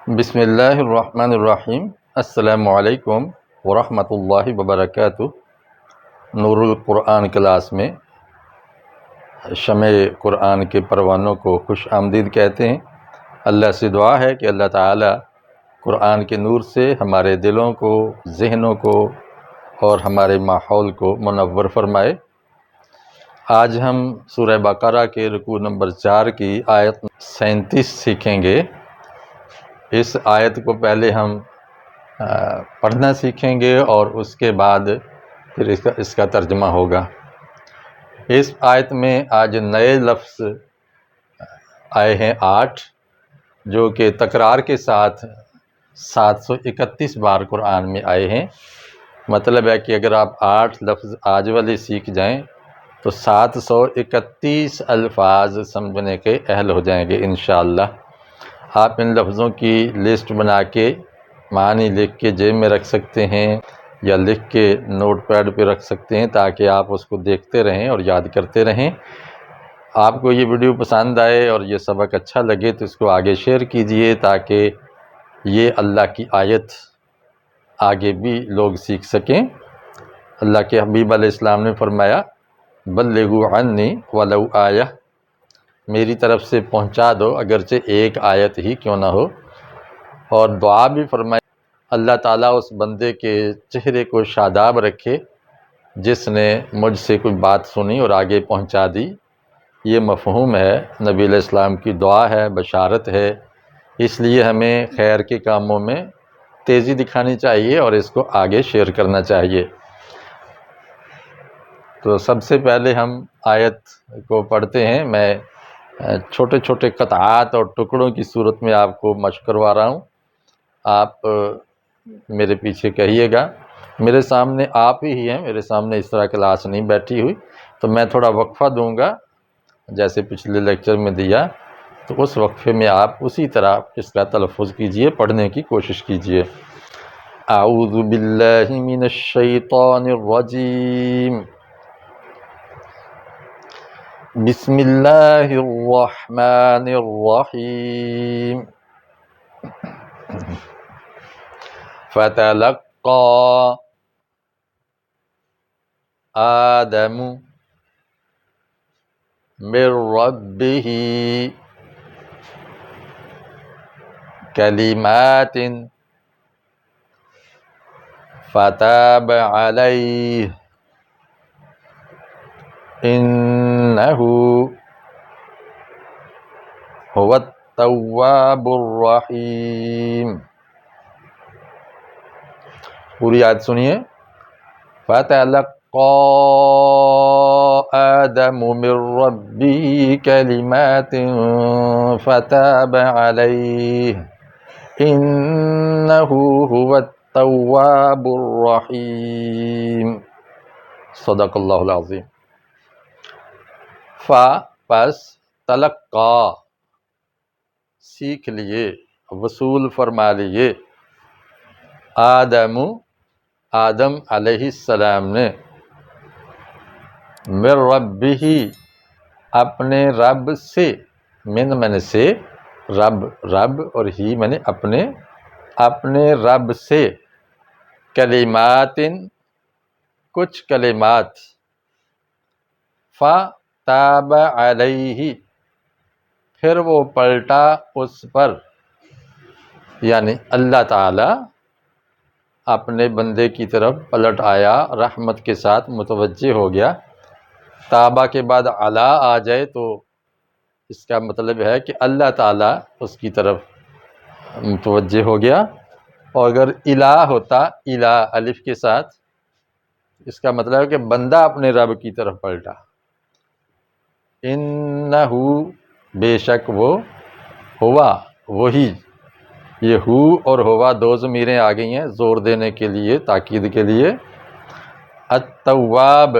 بسم اللہ الرحمن الرحیم۔ السلام علیکم ورحمۃ اللہ وبرکاتہ۔ نور القرآن کلاس میں شمع قرآن کے پروانوں کو خوش آمدید کہتے ہیں۔ اللہ سے دعا ہے کہ اللہ تعالی قرآن کے نور سے ہمارے دلوں کو، ذہنوں کو اور ہمارے ماحول کو منور فرمائے۔ آج ہم سورہ بقرہ کے رکوع نمبر 4 کی آیت 37 سیکھیں گے۔ اس آیت کو پہلے ہم پڑھنا سیکھیں گے اور اس کے بعد پھر اس کا ترجمہ ہوگا۔ اس آیت میں آج نئے لفظ آئے ہیں 8، جو کہ تکرار کے ساتھ 731 بار قرآن میں آئے ہیں۔ مطلب ہے کہ اگر آپ 8 لفظ آج والے سیکھ جائیں تو 731 الفاظ سمجھنے کے اہل ہو جائیں گے انشاءاللہ۔ آپ ان لفظوں کی لسٹ بنا کے معنی لکھ کے جیب میں رکھ سکتے ہیں یا لکھ کے نوٹ پیڈ پہ رکھ سکتے ہیں تاکہ آپ اس کو دیکھتے رہیں اور یاد کرتے رہیں۔ آپ کو یہ ویڈیو پسند آئے اور یہ سبق اچھا لگے تو اس کو آگے شیئر کیجئے تاکہ یہ اللہ کی آیت آگے بھی لوگ سیکھ سکیں۔ اللہ کے حبیب علیہ السلام نے فرمایا بلغوا عنی ولو آیہ، میری طرف سے پہنچا دو اگرچہ ایک آیت ہی کیوں نہ ہو۔ اور دعا بھی فرمائی اللہ تعالیٰ اس بندے کے چہرے کو شاداب رکھے جس نے مجھ سے کوئی بات سنی اور آگے پہنچا دی۔ یہ مفہوم ہے، نبی علیہ السلام کی دعا ہے، بشارت ہے، اس لیے ہمیں خیر کے کاموں میں تیزی دکھانی چاہیے اور اس کو آگے شیئر کرنا چاہیے۔ تو سب سے پہلے ہم آیت کو پڑھتے ہیں۔ میں چھوٹے چھوٹے قطعات اور ٹکڑوں کی صورت میں آپ کو مشق کروا رہا ہوں، آپ میرے پیچھے کہیے گا۔ میرے سامنے آپ ہی ہیں، میرے سامنے اس طرح کلاس نہیں بیٹھی ہوئی، تو میں تھوڑا وقفہ دوں گا جیسے پچھلے لیکچر میں دیا، تو اس وقفے میں آپ اسی طرح اس کا تلفظ کیجئے، پڑھنے کی کوشش کیجئے۔ اعوذ باللہ من الشیطان الرجیم، بسم اللہ الرحمن الرحیم۔ فتلقى آدم من ربه کلمات فتاب علیہ انہ هو التواب الرحیم۔ پوری آیت سنیے۔ فَتَلَقَّى آدَمُ مِن رَّبِّهِ كَلِمَاتٍ فَتَابَ عَلَيْهِ إِنَّهُ هُوَ التَّوَّابُ الرَّحِيمُ۔ صدق اللہ العظیم۔ پس تلقا، سیکھ لیے، وصول فرما لیے، آدم علیہ السلام نے، من ربہ، اپنے رب سے، من من سے، رب اور ہی من اپنے رب سے، کلمات، کچھ کلمات، فتاب علیہ، پھر وہ پلٹا اس پر، یعنی اللہ تعالی اپنے بندے کی طرف پلٹ آیا، رحمت کے ساتھ متوجہ ہو گیا۔ تابہ کے بعد علی آ جائے تو اس کا مطلب ہے کہ اللہ تعالیٰ اس کی طرف متوجہ ہو گیا، اور اگر الہ ہوتا، الہ الف کے ساتھ، اس کا مطلب ہے کہ بندہ اپنے رب کی طرف پلٹا۔ انہو، بے شک وہ، ہوا، وہی، یہ ہو اور ہوا دو ضمیریں آ گئی ہیں زور دینے کے لیے، تاکید کے لیے۔ التواب،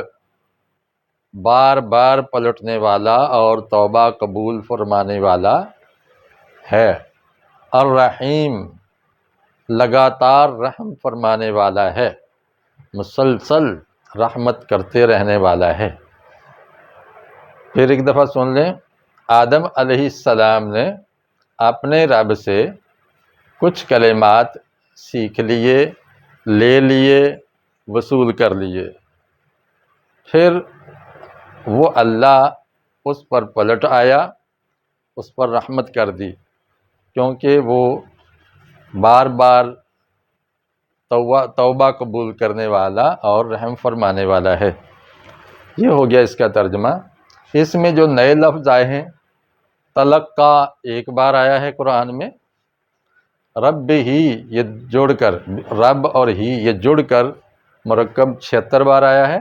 بار بار پلٹنے والا اور توبہ قبول فرمانے والا ہے۔ الرحیم، لگاتار رحم فرمانے والا ہے، مسلسل رحمت کرتے رہنے والا ہے۔ پھر ایک دفعہ سن لیں۔ آدم علیہ السلام نے اپنے رب سے کچھ کلمات سیکھ لیے، لے لیے، وصول کر لیے، پھر وہ اللہ اس پر پلٹ آیا، اس پر رحمت کر دی، کیونکہ وہ بار بار توبہ قبول کرنے والا اور رحم فرمانے والا ہے۔ یہ ہو گیا اس کا ترجمہ۔ اس میں جو نئے لفظ آئے ہیں، تلقا ایک بار آیا ہے قرآن میں، رب ہی یہ جوڑ کر، رب اور ہی یہ جڑ کر مرکب 76 بار آیا ہے،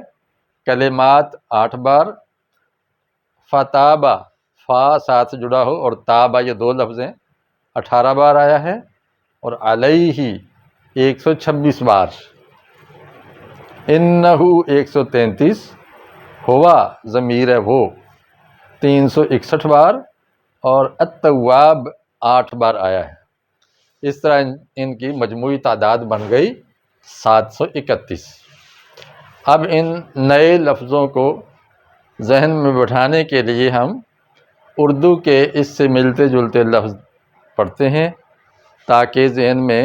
کلمات 8 بار، فتابہ فا ساتھ سے جڑا ہو اور تابہ یہ 2 لفظ ہیں 18 بار آیا ہے، اور علیہ 126 بار، انہو 133، ہوا ضمیر ہے وہ 361 بار، اور التواب 8 بار آیا ہے۔ اس طرح ان کی مجموعی تعداد بن گئی 731۔ اب ان نئے لفظوں کو ذہن میں بٹھانے کے لیے ہم اردو کے اس سے ملتے جلتے لفظ پڑھتے ہیں تاکہ ذہن میں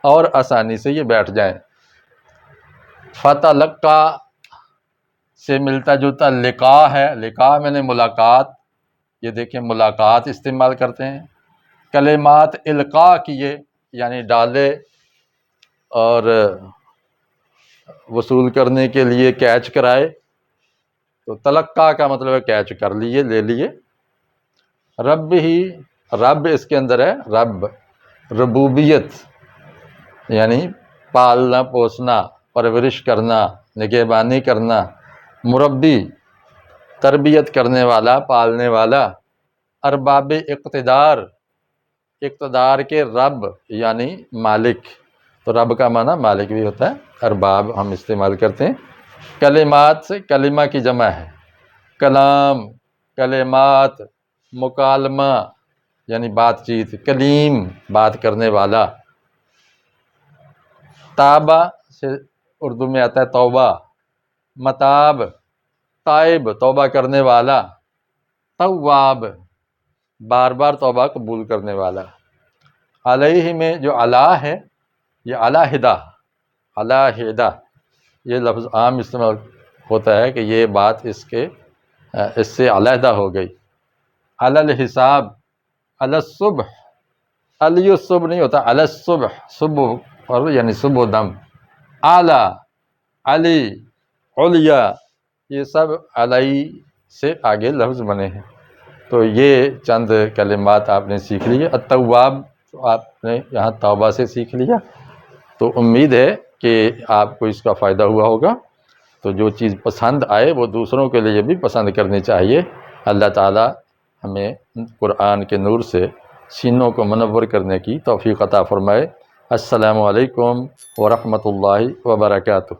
اور آسانی سے یہ بیٹھ جائیں۔ فتلقا سے ملتا جلتا لقاء ہے، لقاء میں نے ملاقات، یہ دیکھیں ملاقات استعمال کرتے ہیں۔ کلمات القاء کیے یعنی ڈالے، اور وصول کرنے کے لیے کیچ کرائے، تو تلقا کا مطلب ہے کیچ کر لیے، لے لیے۔ رب ہی، رب اس کے اندر ہے، رب ربوبیت یعنی پالنا پوسنا، پرورش کرنا، نگہبانی کرنا، مربی تربیت کرنے والا، پالنے والا، ارباب اقتدار، اقتدار کے رب یعنی مالک، تو رب کا معنی مالک بھی ہوتا ہے، ارباب ہم استعمال کرتے ہیں۔ کلمات سے کلمہ کی جمع ہے، کلام، کلمات، مکالمہ یعنی بات چیت، کلیم بات کرنے والا۔ تابہ سے اردو میں آتا ہے توبہ، متاب تائب توبہ کرنے والا، تواب بار بار توبہ قبول کرنے والا۔ علیہ میں جو علی ہے یہ علیحدہ، علیحدہ یہ لفظ عام استعمال ہوتا ہے کہ یہ بات اس سے علیحدہ ہو گئی۔ علی الحساب، علی الصبح، علی الصبح نہیں ہوتا، علی الصبح، صبح اور یعنی صبح دم، اعلی، علی، علیا، یہ سب علی سے آگے لفظ بنے ہیں۔ تو یہ چند کلمات آپ نے سیکھ لیے۔ التواب آپ نے یہاں توبہ سے سیکھ لیا، تو امید ہے کہ آپ کو اس کا فائدہ ہوا ہوگا۔ تو جو چیز پسند آئے وہ دوسروں کے لیے بھی پسند کرنی چاہیے۔ اللہ تعالی ہمیں قرآن کے نور سے سینوں کو منور کرنے کی توفیق عطا فرمائے۔ السلام علیکم ورحمۃ اللہ وبرکاتہ۔